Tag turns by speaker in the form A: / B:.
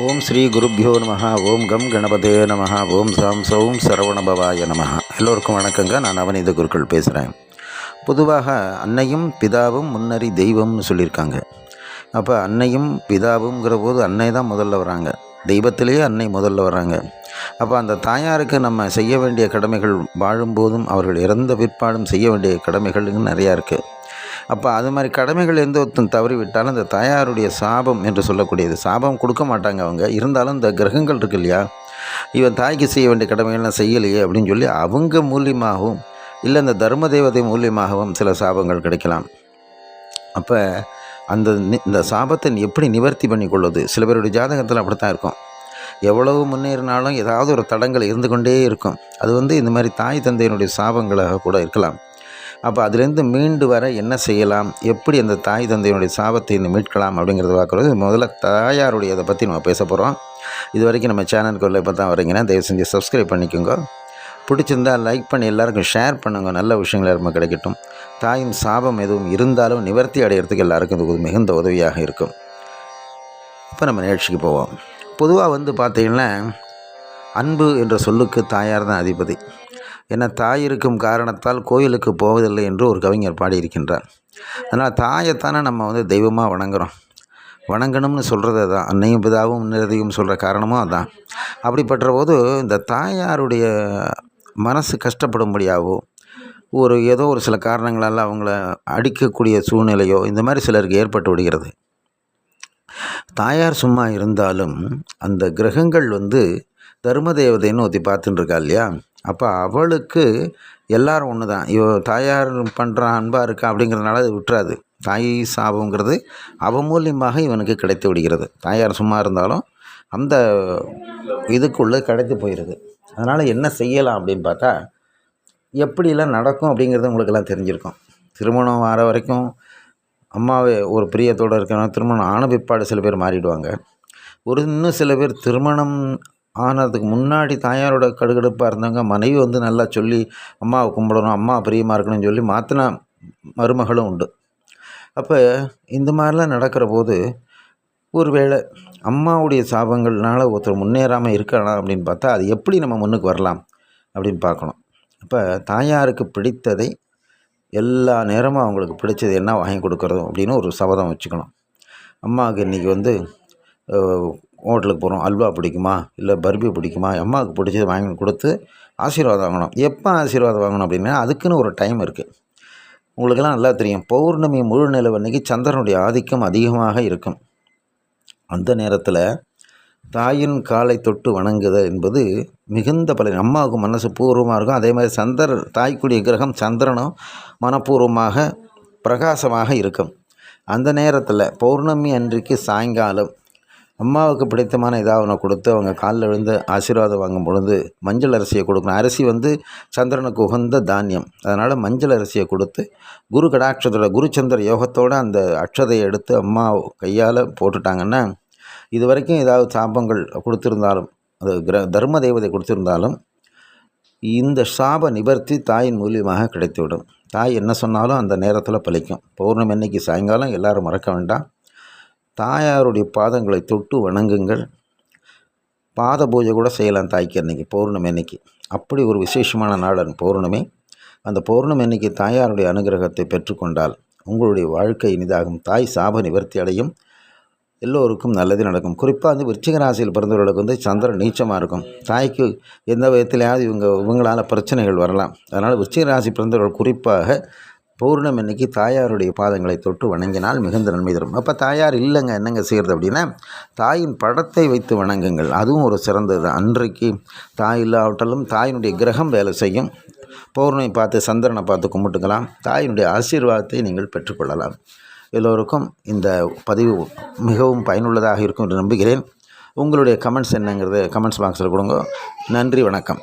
A: ஓம் ஸ்ரீ குருப்யோ நம. ஓம் கம் கணபதே நம. ஓம் சாம் சௌம் சரவணபவாய நம. எல்லோருக்கும் வணக்கங்க. நான் நவநீத குருக்கள் பேசுகிறேன். பொதுவாக அன்னையும் பிதாவும் முன்னறி தெய்வம்னு சொல்லியிருக்காங்க. அப்போ அன்னையும் பிதாவுங்கிற போது அன்னை தான் முதல்ல வராங்க. தெய்வத்திலேயே அன்னை முதல்ல வராங்க. அப்போ அந்த தாயாருக்கு நம்ம செய்ய வேண்டிய கடமைகள், வாழும்போதும் அவர்கள் இறந்த பிற்பாடும் செய்ய வேண்டிய கடமைகள்னு நிறையா இருக்குது. அப்போ அது மாதிரி கடமைகள் எந்த ஒருத்தன் தவறி விட்டாலும் அந்த தாயாருடைய சாபம் என்று சொல்லக்கூடியது, சாபம் கொடுக்க மாட்டாங்க அவங்க, இருந்தாலும் இந்த கிரகங்கள் இருக்கு இல்லையா, இவன் தாய்க்கு செய்ய வேண்டிய கடமைகள்லாம் செய்யலையே அப்படின்னு சொல்லி அவங்க மூலியமாகவும் இல்லை இந்த தர்ம தேவதை மூலியமாகவும் சில சாபங்கள் கிடைக்கலாம். அப்போ இந்த சாபத்தை எப்படி நிவர்த்தி பண்ணி கொள்வது? சில பேருடைய ஜாதகத்தில் அப்படித்தான் இருக்கும். எவ்வளவு முன்னேறினாலும் ஏதாவது ஒரு தடங்கள் இருந்து கொண்டே இருக்கும். அது இந்த மாதிரி தாய் தந்தையினுடைய சாபங்களாக கூட இருக்கலாம். அப்போ அதிலேருந்து மீண்டு வர என்ன செய்யலாம், எப்படி அந்த தாய் தந்தையினுடைய சாபத்தை மீட்கலாம் அப்படிங்கிறத பார்க்குறது. முதல்ல தாயாருடைய இதை பற்றி நம்ம பேச போகிறோம். இது வரைக்கும் நம்ம சேனலுக்குள்ளே இப்போ தான் வரீங்கன்னா தயவு செஞ்சு சப்ஸ்கிரைப் பண்ணிக்கோங்க. பிடிச்சிருந்தால் லைக் பண்ணி எல்லாருக்கும் ஷேர் பண்ணுங்க. நல்ல விஷயங்கள் எல்லாருமே கிடைக்கட்டும். தாயின் சாபம் எதுவும் இருந்தாலும் நிவர்த்தி அடையிறதுக்கு எல்லாருக்கும் இது மிகுந்த உதவியாக இருக்கும். இப்போ நம்ம நிகழ்ச்சிக்கு போவோம். பொதுவாக பார்த்திங்கன்னா அன்பு என்ற சொல்லுக்கு தாயார் தான் அதிபதி. ஏன்னா தாய் இருக்கும் காரணத்தால் கோயிலுக்கு போவதில்லை என்று ஒரு கவிஞர் பாடியிருக்கின்றார். அதனால் தாயைத்தானே நம்ம தெய்வமாக வணங்கணும்னு சொல்கிறது தான். அன்னையும் பிதாவும் முன்னறியும் சொல்கிற காரணமும் அதுதான். அப்படிப்பட்ட போது இந்த தாயாருடைய மனசு கஷ்டப்படும்படியாகவோ ஏதோ ஒரு சில காரணங்களால் அவங்கள அடிக்கக்கூடிய சூழ்நிலையோ இந்த மாதிரி சிலருக்கு ஏற்பட்டு விடுகிறது. தாயார் சும்மா இருந்தாலும் அந்த கிரகங்கள் தர்ம தேவதைன்னு ஒருத்தி பார்த்துட்டு இருக்கா இல்லையா, அப்போ அவளுக்கு எல்லாரும் ஒன்று தான். தாயார் பண்ணுறான் அன்பாக இருக்கா அப்படிங்கிறதுனால அது விட்டுறாது. தாய் சாபங்கிறது அவன் மூலியமாக இவனுக்கு கிடைத்து விடுகிறது. தாயார் சும்மா இருந்தாலும் அந்த இதுக்குள்ளே கிடைத்து போயிடுது. அதனால் என்ன செய்யலாம் அப்படின்னு பார்த்தா, எப்படிலாம் நடக்கும் அப்படிங்கிறது உங்களுக்கெல்லாம் தெரிஞ்சிருக்கும். திருமணம் ஆகிற வரைக்கும் அம்மாவே ஒரு பிரியத்தோடு இருக்கணும். திருமணம் ஆன பிற்பாடு சில பேர் மாறிடுவாங்க. இன்னும் சில பேர் திருமணம் ஆனதுக்கு முன்னாடி தாயாரோட கடுகடுப்பாக இருந்தவங்க மனைவி நல்லா சொல்லி அம்மாவை கும்பிடணும், அம்மா பிரியமாக இருக்கணும்னு சொல்லி மாற்றின மருமகளும் உண்டு. அப்போ இந்த மாதிரிலாம் நடக்கிற போது ஒருவேளை அம்மாவுடைய சாபங்கள்னால ஒருத்தர் முன்னேறாமல் இருக்கலாம் அப்படின்னு பார்த்தா, அது எப்படி நம்ம முன்னுக்கு வரலாம் அப்படின்னு பார்க்கணும். அப்போ தாயாருக்கு பிடித்ததை எல்லா நேரமும் அவங்களுக்கு பிடிச்சது என்ன வாங்கி கொடுக்குறதும் அப்படின்னு ஒரு சபதம் வச்சுக்கணும். அம்மாவுக்கு இன்றைக்கி ஹோட்டலுக்கு போகிறோம், அல்வா பிடிக்குமா இல்லை பர்பி பிடிக்குமா, அம்மாவுக்கு பிடிச்சது வாங்கி கொடுத்து ஆசீர்வாதம் வாங்கணும். எப்போ ஆசீர்வாதம் வாங்கணும் அப்படின்னா அதுக்குன்னு ஒரு டைம் இருக்குது. உங்களுக்கெல்லாம் நல்லா தெரியும், பௌர்ணமி முழு நிலவு அன்றைக்கி சந்திரனுடைய ஆதிக்கம் அதிகமாக இருக்கும். அந்த நேரத்தில் தாயின் காலை தொட்டு வணங்குதல் என்பது மிகுந்த பலன். அம்மாவுக்கு மனசு பூர்வமாக இருக்கும். அதே மாதிரி தாய்க்குடிய கிரகம் சந்திரனும் மனப்பூர்வமாக பிரகாசமாக இருக்கும். அந்த நேரத்தில் பௌர்ணமி அன்றைக்கு சாயங்காலம் அம்மாவுக்கு பிடித்தமான ஏதாவது ஒன்று கொடுத்து அவங்க காலில் விழுந்து ஆசீர்வாதம் வாங்கும் பொழுது மஞ்சள் அரிசியை கொடுக்கணும். அரிசி சந்திரனுக்கு உகந்த தானியம். அதனால் மஞ்சள் அரிசியை கொடுத்து குரு கடாட்சத்தோட குருச்சந்திர யோகத்தோடு அந்த அட்சதையை எடுத்து அம்மா கையால் போட்டுட்டாங்கன்னா, இது வரைக்கும் ஏதாவது சாபங்கள் கொடுத்துருந்தாலும், அது தர்ம தேவதை கொடுத்துருந்தாலும் இந்த சாப நிவர்த்தி தாயின் மூலியமாக கிடைத்துவிடும். தாய் என்ன சொன்னாலும் அந்த நேரத்தில் பலிக்கும். பௌர்ணமி அன்னைக்கு சாயங்காலம் எல்லோரும் மறக்க வேண்டாம், தாயாருடைய பாதங்களை தொட்டு வணங்குங்கள். பாத பூஜை கூட செய்யலாம் தாய்க்கு அன்றைக்கி, பௌர்ணமி அன்னைக்கு. அப்படி ஒரு விசேஷமான நாள் பௌர்ணமி. அந்த பௌர்ணமி அன்னைக்கு தாயாருடைய அனுகிரகத்தை பெற்றுக்கொண்டால் உங்களுடைய வாழ்க்கை இனிதாகும். தாய் சாப நிவர்த்தி அடையும். எல்லோருக்கும் நல்லது நடக்கும். குறிப்பாக விருச்சிக ராசியில் பிறந்தவர்களுக்கு சந்திரன் நீச்சமாக இருக்கும். தாய்க்கு எந்த விதத்திலையாவது இவங்களால் பிரச்சனைகள் வரலாம். அதனால் விருச்சிக ராசி பிறந்தவர்கள் குறிப்பாக பௌர்ணமி அன்னைக்கு தாயாருடைய பாதங்களை தொட்டு வணங்கினால் மிகுந்த நன்மை தரும். அப்போ தாயார் இல்லைங்க என்னங்க செய்கிறது அப்படின்னா, தாயின் படத்தை வைத்து வணங்குங்கள். அதுவும் ஒரு சிறந்தது. அன்றைக்கு தாய் இல்லாவிட்டாலும் தாயினுடைய கிரகம் வேலை செய்யும். பௌர்ணமி பார்த்து சந்திரனை பார்த்து கும்பிட்டுக்கலாம். தாயினுடைய ஆசீர்வாதத்தை நீங்கள் பெற்றுக்கொள்ளலாம். எல்லோருக்கும் இந்த பதிவு மிகவும் பயனுள்ளதாக இருக்கும் என்று நம்புகிறேன். உங்களுடைய கமெண்ட்ஸ் என்னங்கிறது கமெண்ட்ஸ் பாக்ஸில் கொடுங்க. நன்றி, வணக்கம்.